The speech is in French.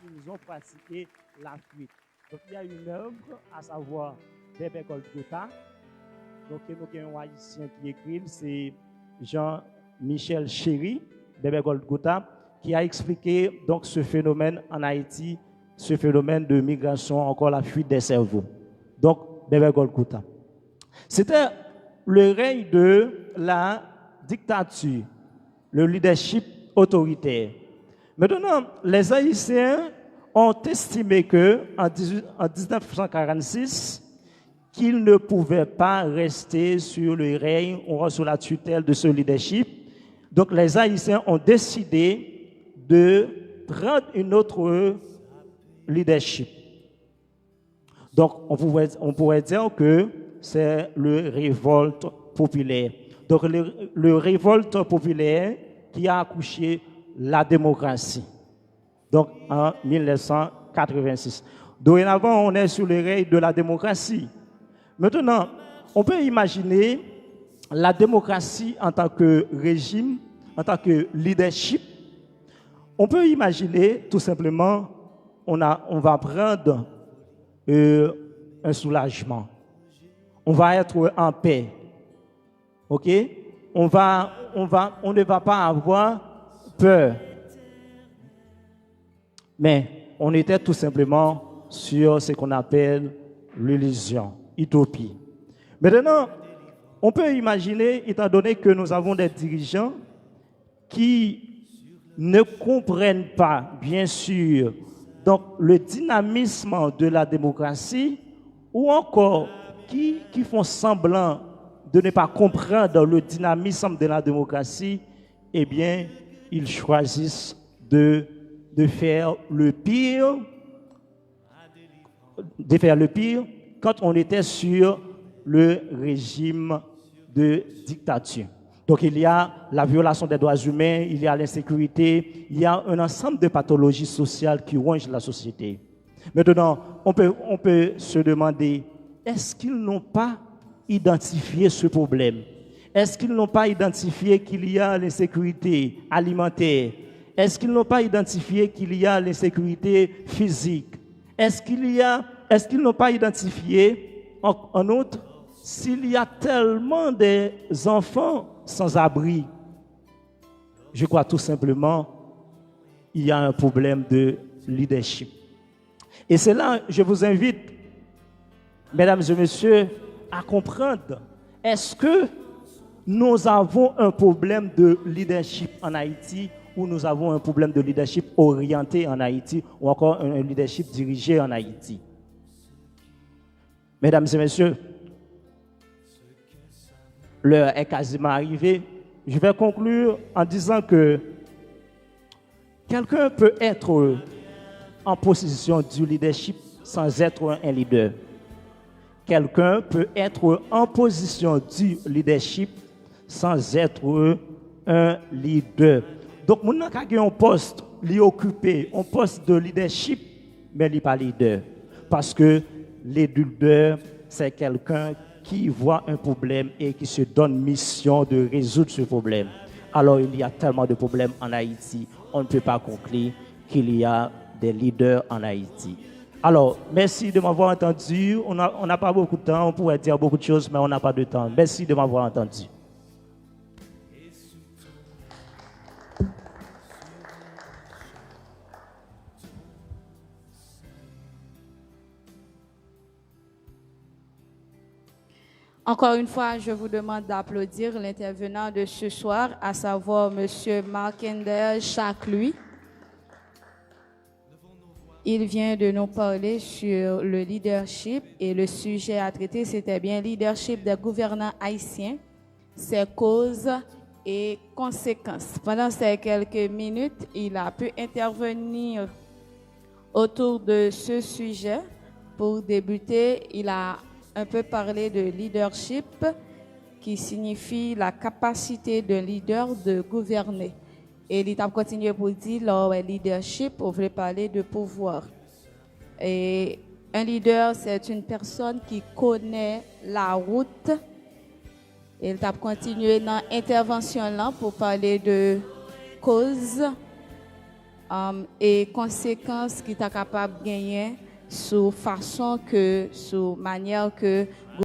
qu'ils ont pratiqué la fuite. Donc il y a une œuvre, à savoir Bébé Golgotha. Donc il y a un haïtien qui écrit, c'est Jean-Michel Chéry, Bébé Golgotha, qui a expliqué donc ce phénomène en Haïti, ce phénomène de migration, encore la fuite des cerveaux. Donc Bébé Golgotha. C'était le règne de la dictature, le leadership autoritaire. Maintenant, les Haïtiens ont estimé que en 1946, qu'ils ne pouvaient pas rester sur le règne ou sous la tutelle de ce leadership. Donc, les Haïtiens ont décidé de prendre une autre leadership. Donc, on pourrait dire que c'est le révolte populaire. Donc, le révolte populaire qui a accouché la démocratie. Donc, en 1986. Dorénavant, on est sur le règne de la démocratie. Maintenant, on peut imaginer la démocratie en tant que régime, en tant que leadership. On peut imaginer tout simplement, on va prendre un soulagement. On va être en paix. OK? On ne va pas avoir peur. Mais on était tout simplement sur ce qu'on appelle l'illusion, utopie. Maintenant, on peut imaginer, étant donné que nous avons des dirigeants qui ne comprennent pas, bien sûr, donc le dynamisme de la démocratie, ou encore qui font semblant de ne pas comprendre le dynamisme de la démocratie, eh bien, ils choisissent de faire le pire, quand on était sur le régime de dictature. Donc il y a la violation des droits humains, il y a l'insécurité, il y a un ensemble de pathologies sociales qui rongent la société. Maintenant, on peut se demander, est-ce qu'ils n'ont pas identifié ce problème? Est-ce qu'ils n'ont pas identifié qu'il y a l'insécurité alimentaire? Est-ce qu'ils n'ont pas identifié qu'il y a l'insécurité physique? Est-ce qu'ils n'ont pas identifié, en outre, s'il y a tellement d'enfants sans abri? Je crois tout simplement il y a un problème de leadership. Et c'est là, je vous invite, mesdames et messieurs, à comprendre, est-ce que nous avons un problème de leadership en Haïti ou nous avons un problème de leadership orienté en Haïti ou encore un leadership dirigé en Haïti? Mesdames et messieurs, l'heure est quasiment arrivée. Je vais conclure en disant que quelqu'un peut être en position du leadership sans être un leader. Quelqu'un peut être en position du leadership sans être un leader. Donc, mon n'a un poste, lui occuper un poste de leadership, mais il n'est pas leader. Parce que le leader, c'est quelqu'un qui voit un problème et qui se donne mission de résoudre ce problème. Alors, il y a tellement de problèmes en Haïti, on ne peut pas conclure qu'il y a des leaders en Haïti. Alors, merci de m'avoir entendu. On n'a pas beaucoup de temps, on pourrait dire beaucoup de choses, mais on n'a pas de temps. Merci de m'avoir entendu. Encore une fois, je vous demande d'applaudir l'intervenant de ce soir, à savoir M. Marc-André Chacluy. Il vient de nous parler sur le leadership et le sujet à traiter, c'était bien leadership des gouvernants haïtiens, ses causes et conséquences. Pendant ces quelques minutes, il a pu intervenir autour de ce sujet. Pour débuter, il a un peu parlé de leadership, qui signifie la capacité d'un leader de gouverner. Et il a continué pour dire, le leadership, on veut parler de pouvoir. Et un leader, c'est une personne qui connaît la route. Et il a continué dans l'intervention là pour parler de cause et conséquences qui t'a capable de gagner sur façon que, sur manière que